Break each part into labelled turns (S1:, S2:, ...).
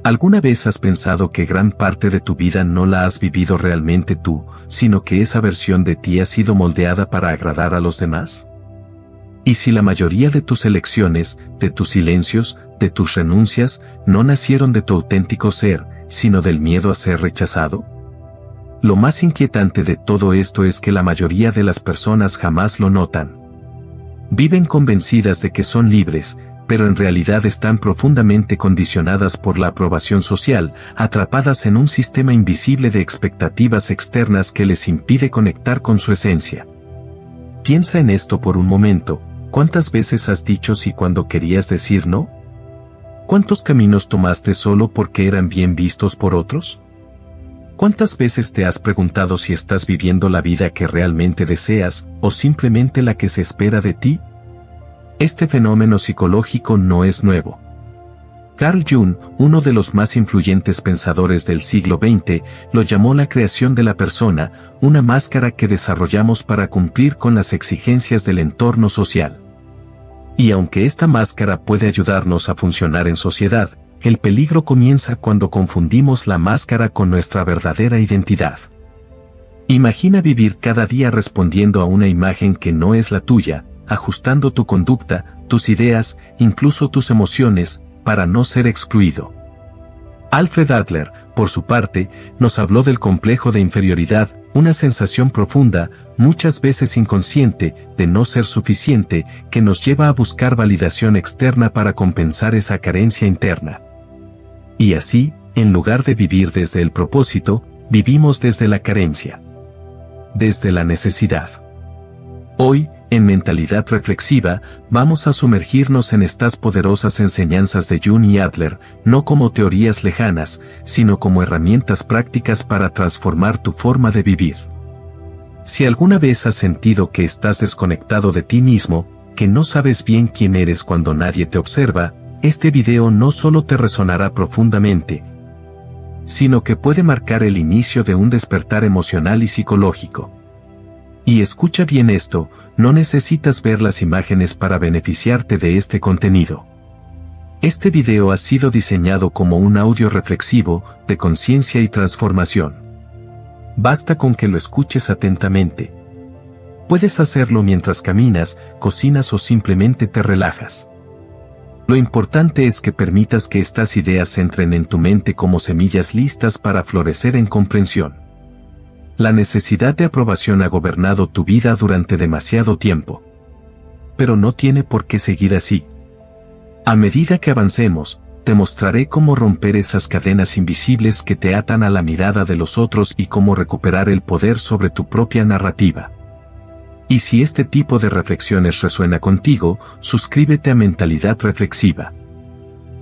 S1: ¿Alguna vez has pensado que gran parte de tu vida no la has vivido realmente tú, sino que esa versión de ti ha sido moldeada para agradar a los demás? ¿Y si la mayoría de tus elecciones, de tus silencios, de tus renuncias, no nacieron de tu auténtico ser, sino del miedo a ser rechazado? Lo más inquietante de todo esto es que la mayoría de las personas jamás lo notan. Viven convencidas de que son libres, pero en realidad están profundamente condicionadas por la aprobación social, atrapadas en un sistema invisible de expectativas externas que les impide conectar con su esencia. Piensa en esto por un momento. ¿Cuántas veces has dicho sí cuando querías decir no? ¿Cuántos caminos tomaste solo porque eran bien vistos por otros? ¿Cuántas veces te has preguntado si estás viviendo la vida que realmente deseas, o simplemente la que se espera de ti? Este fenómeno psicológico no es nuevo. Carl Jung, uno de los más influyentes pensadores del siglo XX, lo llamó la creación de la persona, una máscara que desarrollamos para cumplir con las exigencias del entorno social. Y aunque esta máscara puede ayudarnos a funcionar en sociedad, el peligro comienza cuando confundimos la máscara con nuestra verdadera identidad. Imagina vivir cada día respondiendo a una imagen que no es la tuya, ajustando tu conducta, tus ideas, incluso tus emociones, para no ser excluido. Alfred Adler, por su parte, nos habló del complejo de inferioridad, una sensación profunda, muchas veces inconsciente, de no ser suficiente, que nos lleva a buscar validación externa para compensar esa carencia interna. Y así, en lugar de vivir desde el propósito, vivimos desde la carencia. Desde la necesidad. Hoy, en Mentalidad Reflexiva, vamos a sumergirnos en estas poderosas enseñanzas de Jung y Adler, no como teorías lejanas, sino como herramientas prácticas para transformar tu forma de vivir. Si alguna vez has sentido que estás desconectado de ti mismo, que no sabes bien quién eres cuando nadie te observa, este video no solo te resonará profundamente, sino que puede marcar el inicio de un despertar emocional y psicológico. Y escucha bien esto, no necesitas ver las imágenes para beneficiarte de este contenido. Este video ha sido diseñado como un audio reflexivo, de conciencia y transformación. Basta con que lo escuches atentamente. Puedes hacerlo mientras caminas, cocinas o simplemente te relajas. Lo importante es que permitas que estas ideas entren en tu mente como semillas listas para florecer en comprensión. La necesidad de aprobación ha gobernado tu vida durante demasiado tiempo. Pero no tiene por qué seguir así. A medida que avancemos, te mostraré cómo romper esas cadenas invisibles que te atan a la mirada de los otros y cómo recuperar el poder sobre tu propia narrativa. Y si este tipo de reflexiones resuena contigo, suscríbete a Mentalidad Reflexiva.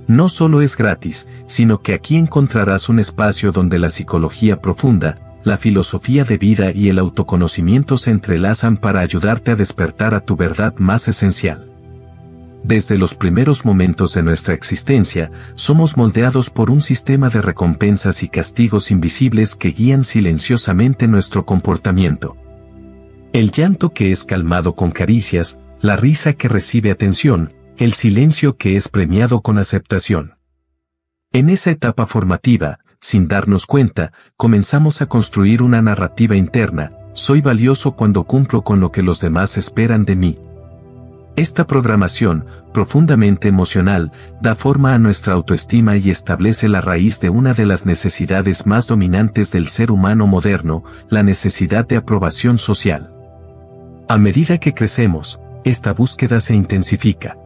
S1: No solo es gratis, sino que aquí encontrarás un espacio donde la psicología profunda, la filosofía de vida y el autoconocimiento se entrelazan para ayudarte a despertar a tu verdad más esencial. Desde los primeros momentos de nuestra existencia, somos moldeados por un sistema de recompensas y castigos invisibles que guían silenciosamente nuestro comportamiento. El llanto que es calmado con caricias, la risa que recibe atención, el silencio que es premiado con aceptación. En esa etapa formativa, sin darnos cuenta, comenzamos a construir una narrativa interna: soy valioso cuando cumplo con lo que los demás esperan de mí. Esta programación, profundamente emocional, da forma a nuestra autoestima y establece la raíz de una de las necesidades más dominantes del ser humano moderno, la necesidad de aprobación social. A medida que crecemos, esta búsqueda se intensifica.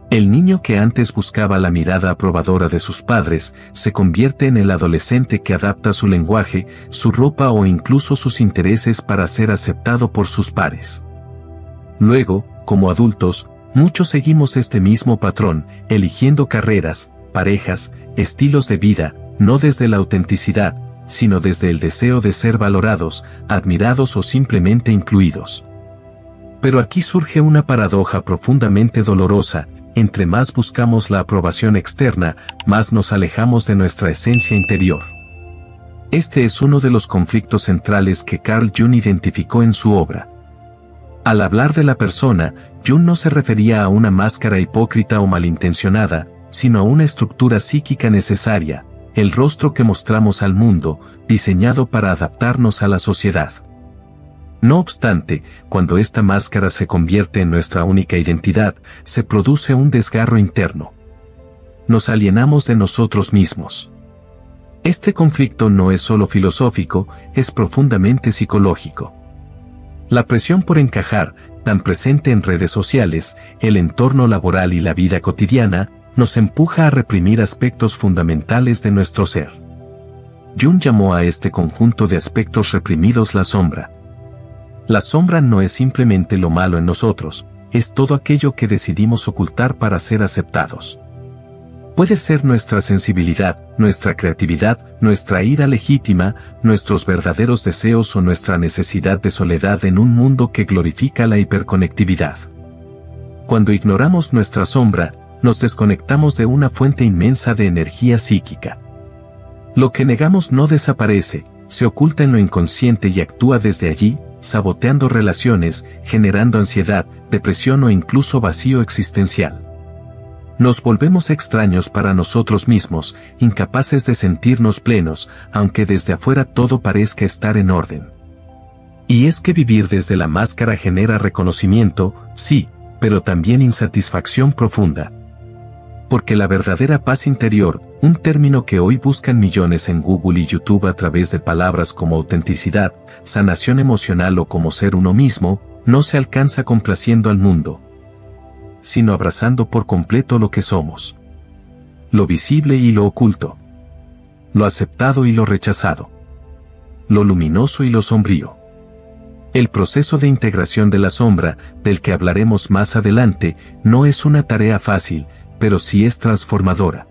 S1: El niño que antes buscaba la mirada aprobadora de sus padres, se convierte en el adolescente que adapta su lenguaje, su ropa o incluso sus intereses para ser aceptado por sus pares. Luego, como adultos, muchos seguimos este mismo patrón, eligiendo carreras, parejas, estilos de vida, no desde la autenticidad, sino desde el deseo de ser valorados, admirados o simplemente incluidos. Pero aquí surge una paradoja profundamente dolorosa: entre más buscamos la aprobación externa, más nos alejamos de nuestra esencia interior. Este es uno de los conflictos centrales que Carl Jung identificó en su obra. Al hablar de la persona, Jung no se refería a una máscara hipócrita o malintencionada, sino a una estructura psíquica necesaria, el rostro que mostramos al mundo, diseñado para adaptarnos a la sociedad. No obstante, cuando esta máscara se convierte en nuestra única identidad, se produce un desgarro interno. Nos alienamos de nosotros mismos. Este conflicto no es solo filosófico, es profundamente psicológico. La presión por encajar, tan presente en redes sociales, el entorno laboral y la vida cotidiana, nos empuja a reprimir aspectos fundamentales de nuestro ser. Jung llamó a este conjunto de aspectos reprimidos la sombra. La sombra no es simplemente lo malo en nosotros, es todo aquello que decidimos ocultar para ser aceptados. Puede ser nuestra sensibilidad, nuestra creatividad, nuestra ira legítima, nuestros verdaderos deseos o nuestra necesidad de soledad en un mundo que glorifica la hiperconectividad. Cuando ignoramos nuestra sombra, nos desconectamos de una fuente inmensa de energía psíquica. Lo que negamos no desaparece, se oculta en lo inconsciente y actúa desde allí, saboteando relaciones, generando ansiedad, depresión o incluso vacío existencial. Nos volvemos extraños para nosotros mismos, incapaces de sentirnos plenos, aunque desde afuera todo parezca estar en orden. Y es que vivir desde la máscara genera reconocimiento, sí, pero también insatisfacción profunda. Porque la verdadera paz interior, un término que hoy buscan millones en Google y YouTube a través de palabras como autenticidad, sanación emocional o como ser uno mismo, no se alcanza complaciendo al mundo, sino abrazando por completo lo que somos. Lo visible y lo oculto. Lo aceptado y lo rechazado. Lo luminoso y lo sombrío. El proceso de integración de la sombra, del que hablaremos más adelante, no es una tarea fácil, pero sí es transformadora.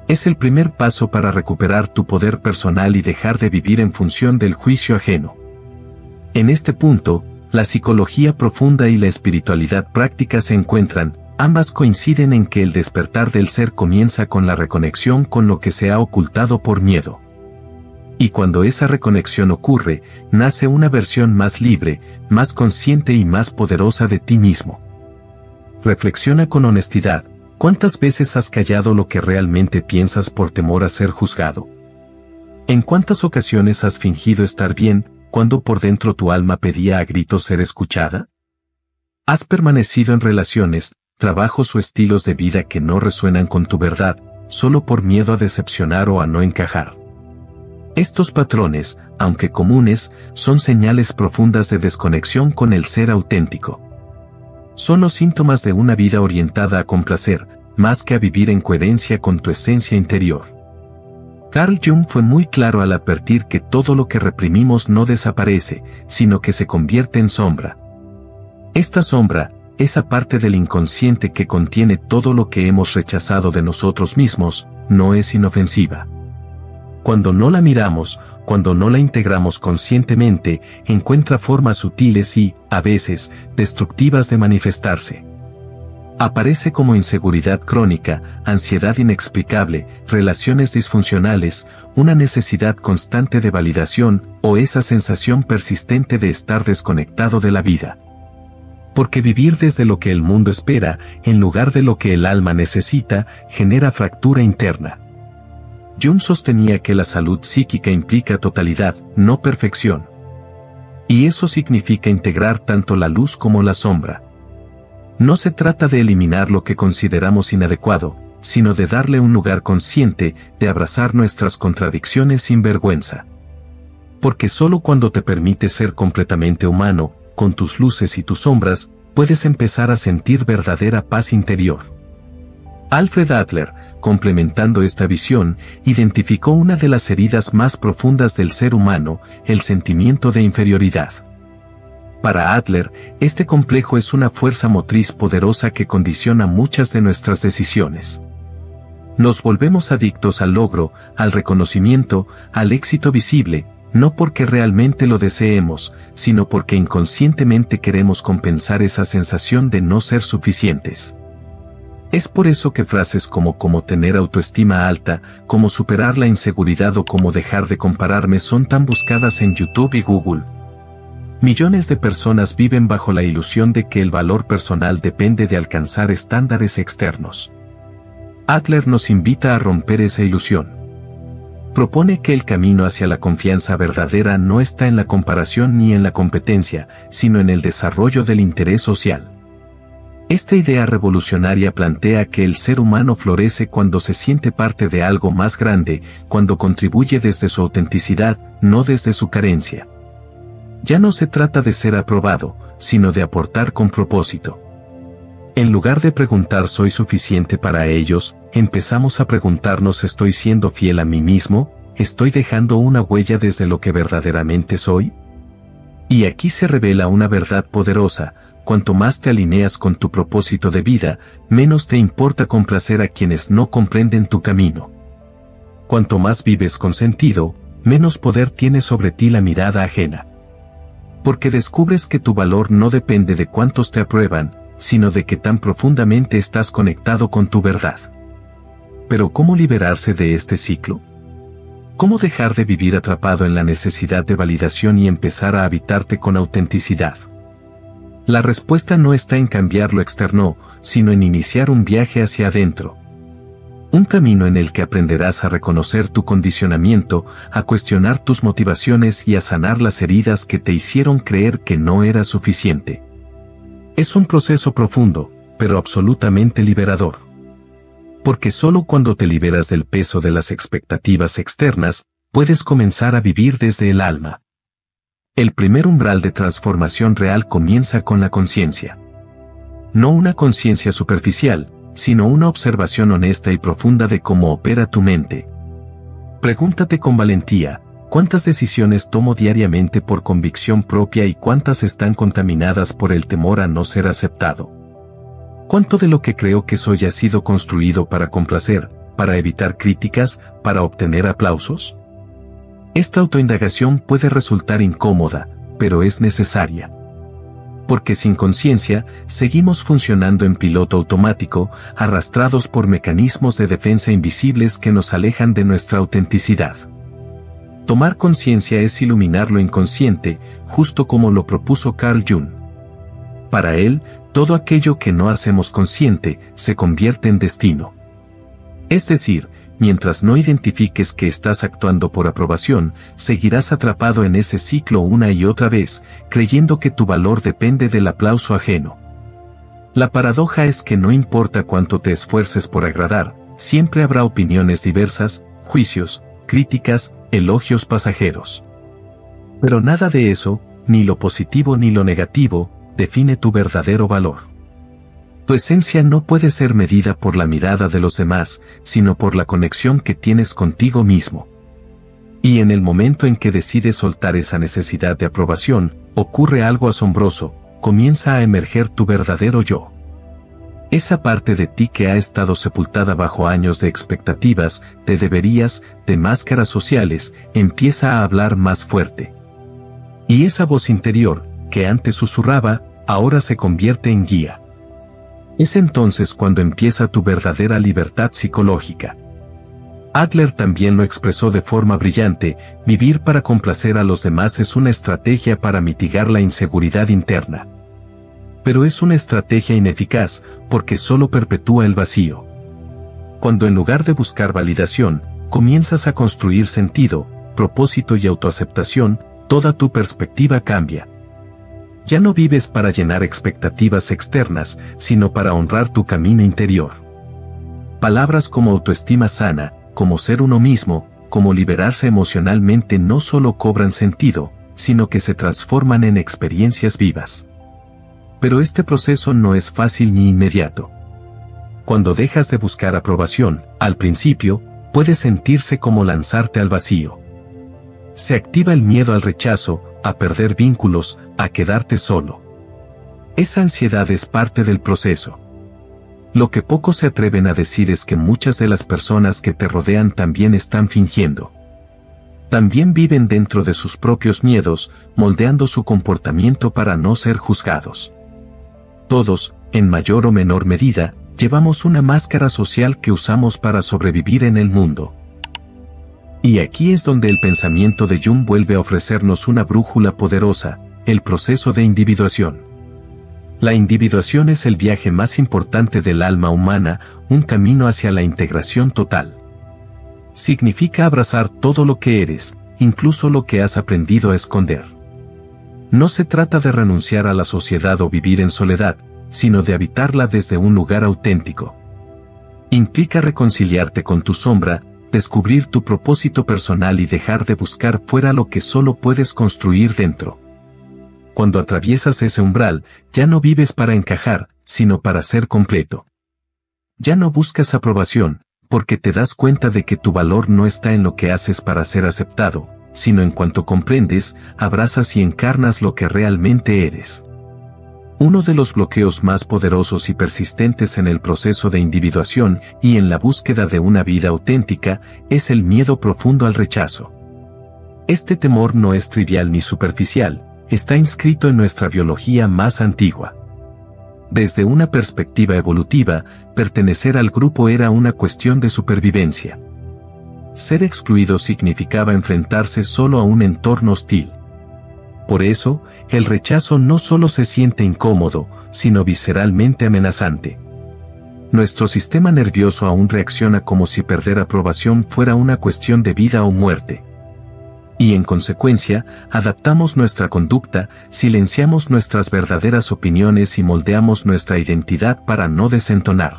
S1: Es el primer paso para recuperar tu poder personal y dejar de vivir en función del juicio ajeno. En este punto, la psicología profunda y la espiritualidad práctica se encuentran, ambas coinciden en que el despertar del ser comienza con la reconexión con lo que se ha ocultado por miedo. Y cuando esa reconexión ocurre, nace una versión más libre, más consciente y más poderosa de ti mismo. Reflexiona con honestidad, ¿cuántas veces has callado lo que realmente piensas por temor a ser juzgado? ¿En cuántas ocasiones has fingido estar bien, cuando por dentro tu alma pedía a gritos ser escuchada? ¿Has permanecido en relaciones, trabajos o estilos de vida que no resuenan con tu verdad, solo por miedo a decepcionar o a no encajar? Estos patrones, aunque comunes, son señales profundas de desconexión con el ser auténtico. Son los síntomas de una vida orientada a complacer, más que a vivir en coherencia con tu esencia interior. Carl Jung fue muy claro al advertir que todo lo que reprimimos no desaparece, sino que se convierte en sombra. Esta sombra, esa parte del inconsciente que contiene todo lo que hemos rechazado de nosotros mismos, no es inofensiva. Cuando no la miramos, cuando no la integramos conscientemente, encuentra formas sutiles y, a veces, destructivas de manifestarse. Aparece como inseguridad crónica, ansiedad inexplicable, relaciones disfuncionales, una necesidad constante de validación, o esa sensación persistente de estar desconectado de la vida. Porque vivir desde lo que el mundo espera, en lugar de lo que el alma necesita, genera fractura interna. Jung sostenía que la salud psíquica implica totalidad, no perfección. Y eso significa integrar tanto la luz como la sombra. No se trata de eliminar lo que consideramos inadecuado, sino de darle un lugar consciente, de abrazar nuestras contradicciones sin vergüenza. Porque solo cuando te permites ser completamente humano, con tus luces y tus sombras, puedes empezar a sentir verdadera paz interior. Alfred Adler, complementando esta visión, identificó una de las heridas más profundas del ser humano, el sentimiento de inferioridad. Para Adler, este complejo es una fuerza motriz poderosa que condiciona muchas de nuestras decisiones. Nos volvemos adictos al logro, al reconocimiento, al éxito visible, no porque realmente lo deseemos, sino porque inconscientemente queremos compensar esa sensación de no ser suficientes. Es por eso que frases como tener autoestima alta, como superar la inseguridad o como dejar de compararme son tan buscadas en YouTube y Google. Millones de personas viven bajo la ilusión de que el valor personal depende de alcanzar estándares externos. Adler nos invita a romper esa ilusión. Propone que el camino hacia la confianza verdadera no está en la comparación ni en la competencia, sino en el desarrollo del interés social. Esta idea revolucionaria plantea que el ser humano florece cuando se siente parte de algo más grande, cuando contribuye desde su autenticidad, no desde su carencia. Ya no se trata de ser aprobado, sino de aportar con propósito. En lugar de preguntar ¿soy suficiente para ellos?, empezamos a preguntarnos ¿estoy siendo fiel a mí mismo? ¿Estoy dejando una huella desde lo que verdaderamente soy? Y aquí se revela una verdad poderosa: cuanto más te alineas con tu propósito de vida, menos te importa complacer a quienes no comprenden tu camino. Cuanto más vives con sentido, menos poder tiene sobre ti la mirada ajena. Porque descubres que tu valor no depende de cuántos te aprueban, sino de que tan profundamente estás conectado con tu verdad. Pero ¿cómo liberarse de este ciclo? ¿Cómo dejar de vivir atrapado en la necesidad de validación y empezar a habitarte con autenticidad? La respuesta no está en cambiar lo externo, sino en iniciar un viaje hacia adentro. Un camino en el que aprenderás a reconocer tu condicionamiento, a cuestionar tus motivaciones y a sanar las heridas que te hicieron creer que no era suficiente. Es un proceso profundo, pero absolutamente liberador. Porque solo cuando te liberas del peso de las expectativas externas, puedes comenzar a vivir desde el alma. El primer umbral de transformación real comienza con la conciencia. No una conciencia superficial, sino una observación honesta y profunda de cómo opera tu mente. Pregúntate con valentía: ¿cuántas decisiones tomo diariamente por convicción propia y cuántas están contaminadas por el temor a no ser aceptado? ¿Cuánto de lo que creo que soy ha sido construido para complacer, para evitar críticas, para obtener aplausos? Esta autoindagación puede resultar incómoda, pero es necesaria. Porque sin conciencia, seguimos funcionando en piloto automático, arrastrados por mecanismos de defensa invisibles que nos alejan de nuestra autenticidad. Tomar conciencia es iluminar lo inconsciente, justo como lo propuso Carl Jung. Para él, todo aquello que no hacemos consciente, se convierte en destino. Es decir, mientras no identifiques que estás actuando por aprobación, seguirás atrapado en ese ciclo una y otra vez, creyendo que tu valor depende del aplauso ajeno. La paradoja es que no importa cuánto te esfuerces por agradar, siempre habrá opiniones diversas, juicios, críticas, elogios pasajeros. Pero nada de eso, ni lo positivo ni lo negativo, define tu verdadero valor. Tu esencia no puede ser medida por la mirada de los demás, sino por la conexión que tienes contigo mismo. Y en el momento en que decides soltar esa necesidad de aprobación, ocurre algo asombroso: comienza a emerger tu verdadero yo. Esa parte de ti que ha estado sepultada bajo años de expectativas, de deberías, de máscaras sociales, empieza a hablar más fuerte. Y esa voz interior, que antes susurraba, ahora se convierte en guía. Es entonces cuando empieza tu verdadera libertad psicológica. Adler también lo expresó de forma brillante: vivir para complacer a los demás es una estrategia para mitigar la inseguridad interna. Pero es una estrategia ineficaz, porque solo perpetúa el vacío. Cuando en lugar de buscar validación, comienzas a construir sentido, propósito y autoaceptación, toda tu perspectiva cambia. Ya no vives para llenar expectativas externas, sino para honrar tu camino interior. Palabras como autoestima sana, como ser uno mismo, como liberarse emocionalmente no solo cobran sentido, sino que se transforman en experiencias vivas. Pero este proceso no es fácil ni inmediato. Cuando dejas de buscar aprobación, al principio, puede sentirse como lanzarte al vacío. Se activa el miedo al rechazo, a perder vínculos, a quedarte solo. Esa ansiedad es parte del proceso. Lo que pocos se atreven a decir es que muchas de las personas que te rodean también están fingiendo. También viven dentro de sus propios miedos, moldeando su comportamiento para no ser juzgados. Todos, en mayor o menor medida, llevamos una máscara social que usamos para sobrevivir en el mundo. Y aquí es donde el pensamiento de Jung vuelve a ofrecernos una brújula poderosa: el proceso de individuación. La individuación es el viaje más importante del alma humana, un camino hacia la integración total. Significa abrazar todo lo que eres, incluso lo que has aprendido a esconder. No se trata de renunciar a la sociedad o vivir en soledad, sino de habitarla desde un lugar auténtico. Implica reconciliarte con tu sombra, descubrir tu propósito personal y dejar de buscar fuera lo que solo puedes construir dentro. Cuando atraviesas ese umbral, ya no vives para encajar, sino para ser completo. Ya no buscas aprobación, porque te das cuenta de que tu valor no está en lo que haces para ser aceptado, sino en cuanto comprendes, abrazas y encarnas lo que realmente eres. Uno de los bloqueos más poderosos y persistentes en el proceso de individuación y en la búsqueda de una vida auténtica es el miedo profundo al rechazo. Este temor no es trivial ni superficial, está inscrito en nuestra biología más antigua. Desde una perspectiva evolutiva, pertenecer al grupo era una cuestión de supervivencia. Ser excluido significaba enfrentarse solo a un entorno hostil. Por eso, el rechazo no solo se siente incómodo, sino visceralmente amenazante. Nuestro sistema nervioso aún reacciona como si perder aprobación fuera una cuestión de vida o muerte. Y en consecuencia, adaptamos nuestra conducta, silenciamos nuestras verdaderas opiniones y moldeamos nuestra identidad para no desentonar.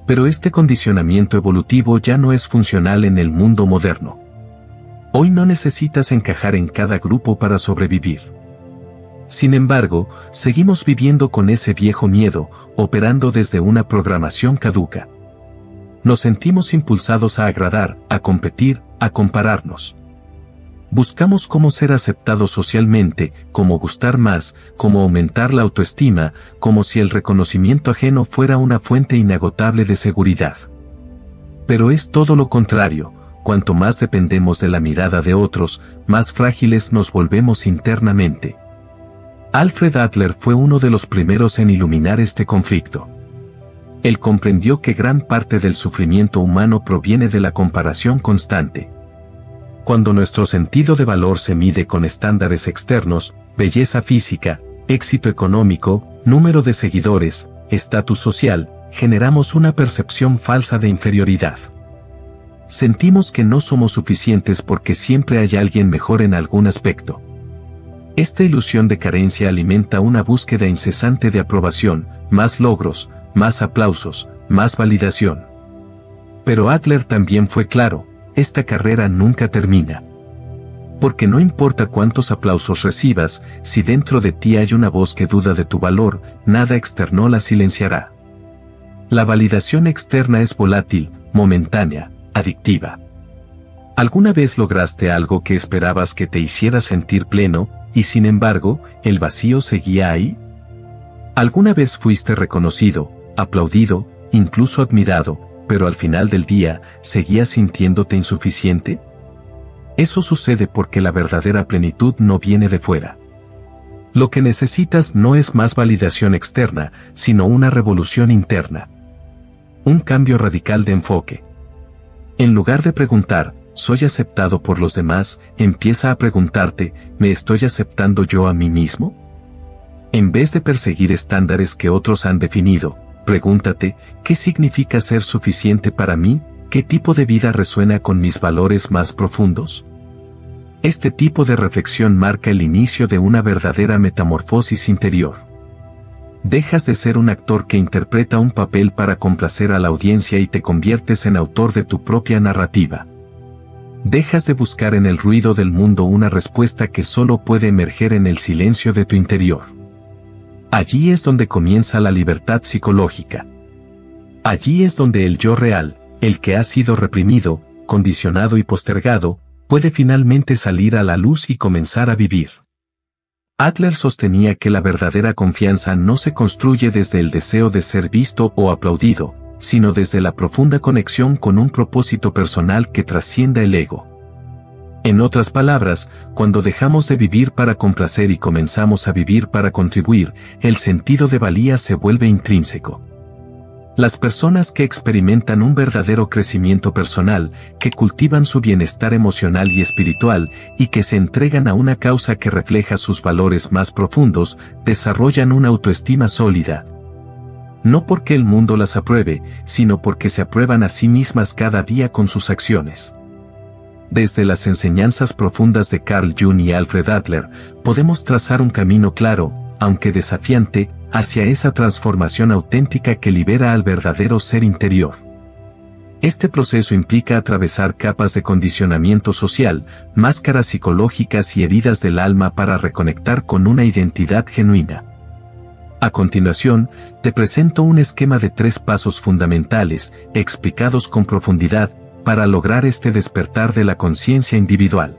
S1: Pero este condicionamiento evolutivo ya no es funcional en el mundo moderno. Hoy no necesitas encajar en cada grupo para sobrevivir. Sin embargo, seguimos viviendo con ese viejo miedo, operando desde una programación caduca. Nos sentimos impulsados a agradar, a competir, a compararnos. Buscamos cómo ser aceptados socialmente, cómo gustar más, cómo aumentar la autoestima, como si el reconocimiento ajeno fuera una fuente inagotable de seguridad. Pero es todo lo contrario. Cuanto más dependemos de la mirada de otros, más frágiles nos volvemos internamente. Alfred Adler fue uno de los primeros en iluminar este conflicto. Él comprendió que gran parte del sufrimiento humano proviene de la comparación constante. Cuando nuestro sentido de valor se mide con estándares externos, belleza física, éxito económico, número de seguidores, estatus social, generamos una percepción falsa de inferioridad. Sentimos que no somos suficientes porque siempre hay alguien mejor en algún aspecto. Esta ilusión de carencia alimenta una búsqueda incesante de aprobación, más logros, más aplausos, más validación. Pero Adler también fue claro, esta carrera nunca termina. Porque no importa cuántos aplausos recibas, si dentro de ti hay una voz que duda de tu valor, nada externo la silenciará. La validación externa es volátil, momentánea, adictiva. ¿Alguna vez lograste algo que esperabas que te hiciera sentir pleno, y sin embargo, el vacío seguía ahí? ¿Alguna vez fuiste reconocido, aplaudido, incluso admirado, pero al final del día, seguías sintiéndote insuficiente? Eso sucede porque la verdadera plenitud no viene de fuera. Lo que necesitas no es más validación externa, sino una revolución interna. Un cambio radical de enfoque. En lugar de preguntar, ¿soy aceptado por los demás?, empieza a preguntarte, ¿me estoy aceptando yo a mí mismo? En vez de perseguir estándares que otros han definido, pregúntate, ¿qué significa ser suficiente para mí? ¿Qué tipo de vida resuena con mis valores más profundos? Este tipo de reflexión marca el inicio de una verdadera metamorfosis interior. Dejas de ser un actor que interpreta un papel para complacer a la audiencia y te conviertes en autor de tu propia narrativa. Dejas de buscar en el ruido del mundo una respuesta que solo puede emerger en el silencio de tu interior. Allí es donde comienza la libertad psicológica. Allí es donde el yo real, el que ha sido reprimido, condicionado y postergado, puede finalmente salir a la luz y comenzar a vivir. Adler sostenía que la verdadera confianza no se construye desde el deseo de ser visto o aplaudido, sino desde la profunda conexión con un propósito personal que trascienda el ego. En otras palabras, cuando dejamos de vivir para complacer y comenzamos a vivir para contribuir, el sentido de valía se vuelve intrínseco. Las personas que experimentan un verdadero crecimiento personal, que cultivan su bienestar emocional y espiritual, y que se entregan a una causa que refleja sus valores más profundos, desarrollan una autoestima sólida. No porque el mundo las apruebe, sino porque se aprueban a sí mismas cada día con sus acciones. Desde las enseñanzas profundas de Carl Jung y Alfred Adler, podemos trazar un camino claro, aunque desafiante, hacia esa transformación auténtica que libera al verdadero ser interior. Este proceso implica atravesar capas de condicionamiento social, máscaras psicológicas y heridas del alma para reconectar con una identidad genuina. A continuación, te presento un esquema de 3 pasos fundamentales, explicados con profundidad, para lograr este despertar de la conciencia individual.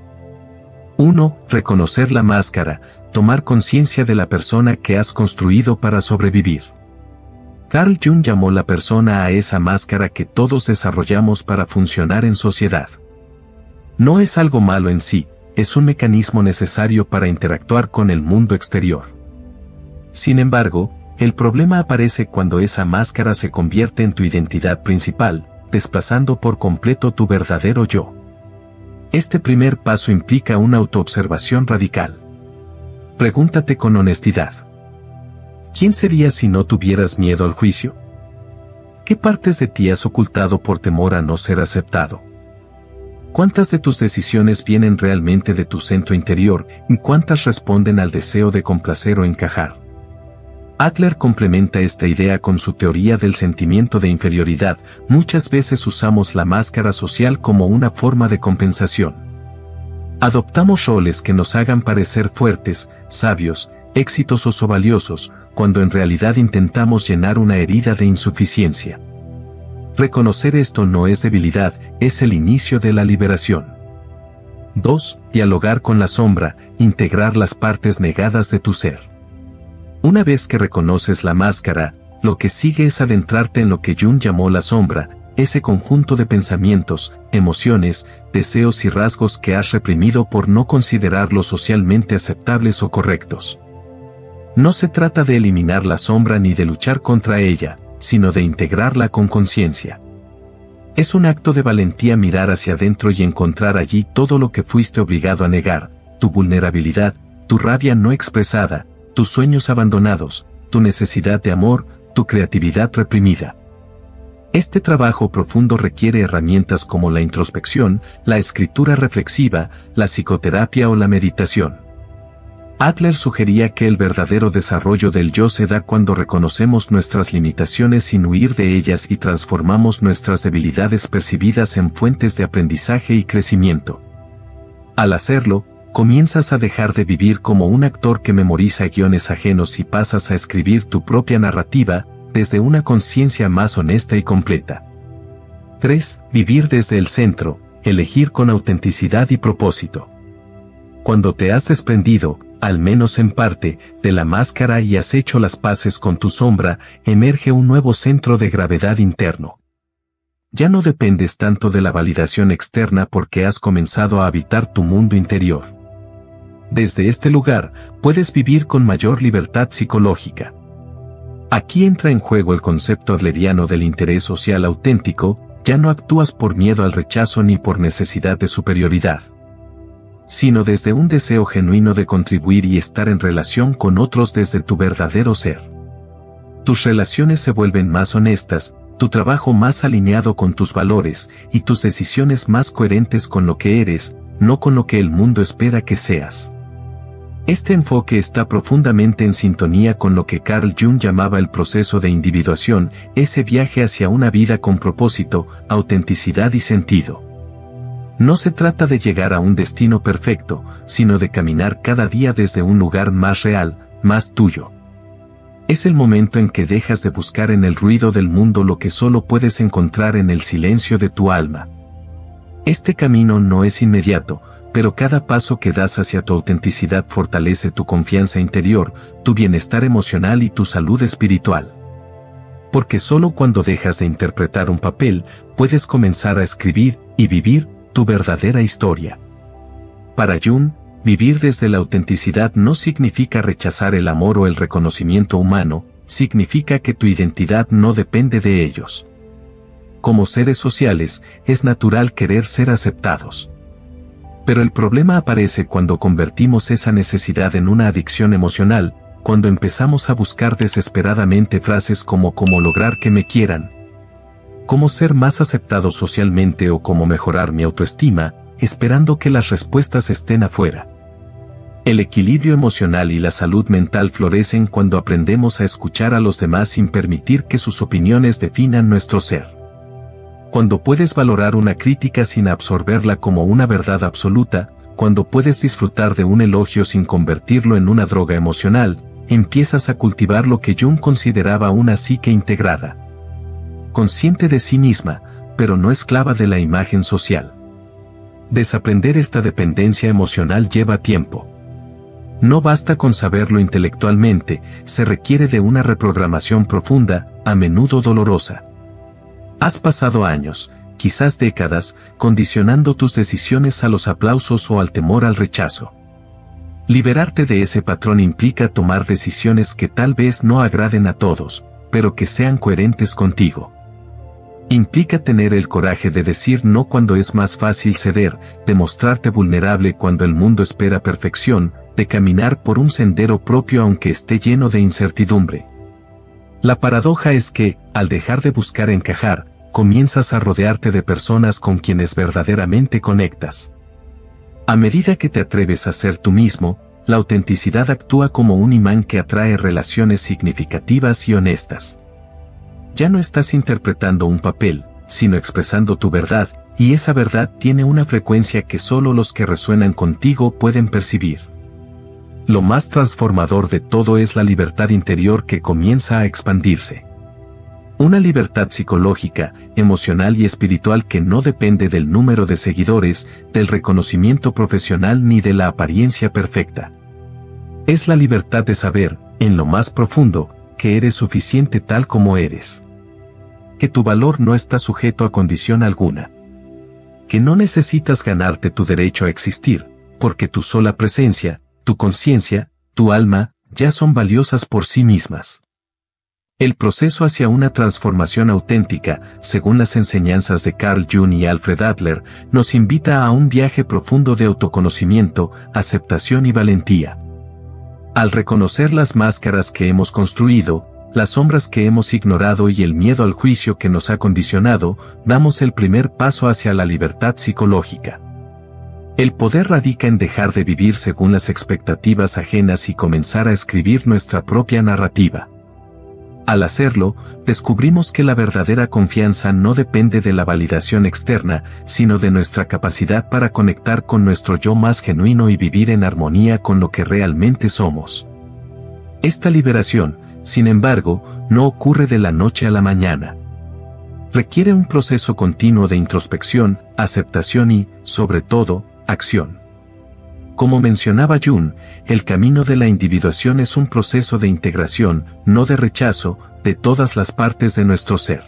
S1: 1. Reconocer la máscara, tomar conciencia de la persona que has construido para sobrevivir. Carl Jung llamó la persona a esa máscara que todos desarrollamos para funcionar en sociedad. No es algo malo en sí, es un mecanismo necesario para interactuar con el mundo exterior. Sin embargo, el problema aparece cuando esa máscara se convierte en tu identidad principal, desplazando por completo tu verdadero yo. Este primer paso implica una autoobservación radical. Pregúntate con honestidad. ¿Quién serías si no tuvieras miedo al juicio? ¿Qué partes de ti has ocultado por temor a no ser aceptado? ¿Cuántas de tus decisiones vienen realmente de tu centro interior y cuántas responden al deseo de complacer o encajar? Adler complementa esta idea con su teoría del sentimiento de inferioridad. Muchas veces usamos la máscara social como una forma de compensación. Adoptamos roles que nos hagan parecer fuertes, sabios, exitosos o valiosos, cuando en realidad intentamos llenar una herida de insuficiencia. Reconocer esto no es debilidad, es el inicio de la liberación. 2. Dialogar con la sombra, integrar las partes negadas de tu ser. Una vez que reconoces la máscara, lo que sigue es adentrarte en lo que Jung llamó la sombra, ese conjunto de pensamientos, emociones, deseos y rasgos que has reprimido por no considerarlos socialmente aceptables o correctos. No se trata de eliminar la sombra ni de luchar contra ella, sino de integrarla con conciencia. Es un acto de valentía mirar hacia adentro y encontrar allí todo lo que fuiste obligado a negar, tu vulnerabilidad, tu rabia no expresada, tus sueños abandonados, tu necesidad de amor, tu creatividad reprimida. Este trabajo profundo requiere herramientas como la introspección, la escritura reflexiva, la psicoterapia o la meditación. Adler sugería que el verdadero desarrollo del yo se da cuando reconocemos nuestras limitaciones sin huir de ellas y transformamos nuestras debilidades percibidas en fuentes de aprendizaje y crecimiento. Al hacerlo, comienzas a dejar de vivir como un actor que memoriza guiones ajenos y pasas a escribir tu propia narrativa, desde una conciencia más honesta y completa. 3. Vivir desde el centro, elegir con autenticidad y propósito. Cuando te has desprendido, al menos en parte, de la máscara y has hecho las paces con tu sombra, emerge un nuevo centro de gravedad interno. Ya no dependes tanto de la validación externa porque has comenzado a habitar tu mundo interior. Desde este lugar, puedes vivir con mayor libertad psicológica. Aquí entra en juego el concepto adleriano del interés social auténtico. Ya no actúas por miedo al rechazo ni por necesidad de superioridad, sino desde un deseo genuino de contribuir y estar en relación con otros desde tu verdadero ser. Tus relaciones se vuelven más honestas, tu trabajo más alineado con tus valores y tus decisiones más coherentes con lo que eres, no con lo que el mundo espera que seas. Este enfoque está profundamente en sintonía con lo que Carl Jung llamaba el proceso de individuación, ese viaje hacia una vida con propósito, autenticidad y sentido. No se trata de llegar a un destino perfecto, sino de caminar cada día desde un lugar más real, más tuyo. Es el momento en que dejas de buscar en el ruido del mundo lo que solo puedes encontrar en el silencio de tu alma. Este camino no es inmediato, pero cada paso que das hacia tu autenticidad fortalece tu confianza interior, tu bienestar emocional y tu salud espiritual. Porque solo cuando dejas de interpretar un papel, puedes comenzar a escribir y vivir tu verdadera historia. Para Jung, vivir desde la autenticidad no significa rechazar el amor o el reconocimiento humano, significa que tu identidad no depende de ellos. Como seres sociales, es natural querer ser aceptados. Pero el problema aparece cuando convertimos esa necesidad en una adicción emocional, cuando empezamos a buscar desesperadamente frases como cómo lograr que me quieran, cómo ser más aceptado socialmente o cómo mejorar mi autoestima, esperando que las respuestas estén afuera. El equilibrio emocional y la salud mental florecen cuando aprendemos a escuchar a los demás sin permitir que sus opiniones definan nuestro ser. Cuando puedes valorar una crítica sin absorberla como una verdad absoluta, cuando puedes disfrutar de un elogio sin convertirlo en una droga emocional, empiezas a cultivar lo que Jung consideraba una psique integrada. Consciente de sí misma, pero no esclava de la imagen social. Desaprender esta dependencia emocional lleva tiempo. No basta con saberlo intelectualmente, se requiere de una reprogramación profunda, a menudo dolorosa. Has pasado años, quizás décadas, condicionando tus decisiones a los aplausos o al temor al rechazo. Liberarte de ese patrón implica tomar decisiones que tal vez no agraden a todos, pero que sean coherentes contigo. Implica tener el coraje de decir no cuando es más fácil ceder, de mostrarte vulnerable cuando el mundo espera perfección, de caminar por un sendero propio aunque esté lleno de incertidumbre. La paradoja es que, al dejar de buscar encajar, comienzas a rodearte de personas con quienes verdaderamente conectas. A medida que te atreves a ser tú mismo, la autenticidad actúa como un imán que atrae relaciones significativas y honestas. Ya no estás interpretando un papel, sino expresando tu verdad, y esa verdad tiene una frecuencia que solo los que resuenan contigo pueden percibir. Lo más transformador de todo es la libertad interior que comienza a expandirse. Una libertad psicológica, emocional y espiritual que no depende del número de seguidores, del reconocimiento profesional ni de la apariencia perfecta. Es la libertad de saber, en lo más profundo, que eres suficiente tal como eres. Que tu valor no está sujeto a condición alguna. Que no necesitas ganarte tu derecho a existir, porque tu sola presencia, tu conciencia, tu alma, ya son valiosas por sí mismas. El proceso hacia una transformación auténtica, según las enseñanzas de Carl Jung y Alfred Adler, nos invita a un viaje profundo de autoconocimiento, aceptación y valentía. Al reconocer las máscaras que hemos construido, las sombras que hemos ignorado y el miedo al juicio que nos ha condicionado, damos el primer paso hacia la libertad psicológica. El poder radica en dejar de vivir según las expectativas ajenas y comenzar a escribir nuestra propia narrativa. Al hacerlo, descubrimos que la verdadera confianza no depende de la validación externa, sino de nuestra capacidad para conectar con nuestro yo más genuino y vivir en armonía con lo que realmente somos. Esta liberación, sin embargo, no ocurre de la noche a la mañana. Requiere un proceso continuo de introspección, aceptación y, sobre todo, acción. Como mencionaba Jung, el camino de la individuación es un proceso de integración, no de rechazo, de todas las partes de nuestro ser.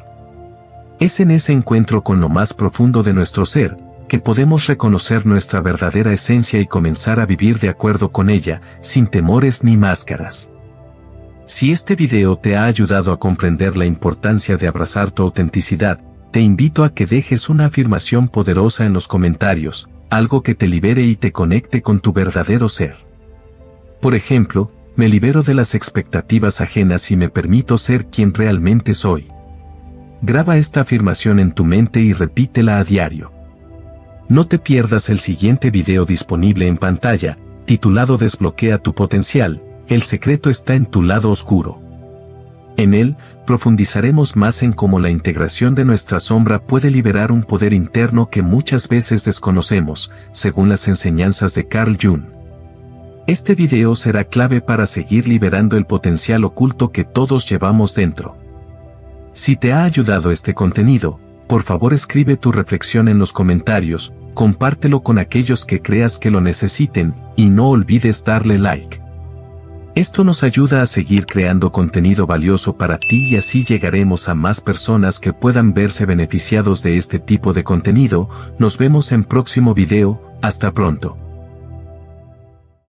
S1: Es en ese encuentro con lo más profundo de nuestro ser, que podemos reconocer nuestra verdadera esencia y comenzar a vivir de acuerdo con ella, sin temores ni máscaras. Si este video te ha ayudado a comprender la importancia de abrazar tu autenticidad, te invito a que dejes una afirmación poderosa en los comentarios, algo que te libere y te conecte con tu verdadero ser. Por ejemplo, me libero de las expectativas ajenas y me permito ser quien realmente soy. Graba esta afirmación en tu mente y repítela a diario. No te pierdas el siguiente video disponible en pantalla, titulado Desbloquea tu potencial, el secreto está en tu lado oscuro. En él, profundizaremos más en cómo la integración de nuestra sombra puede liberar un poder interno que muchas veces desconocemos, según las enseñanzas de Carl Jung. Este video será clave para seguir liberando el potencial oculto que todos llevamos dentro. Si te ha ayudado este contenido, por favor escribe tu reflexión en los comentarios, compártelo con aquellos que creas que lo necesiten, y no olvides darle like. Esto nos ayuda a seguir creando contenido valioso para ti y así llegaremos a más personas que puedan verse beneficiados de este tipo de contenido. Nos vemos en próximo video, hasta pronto.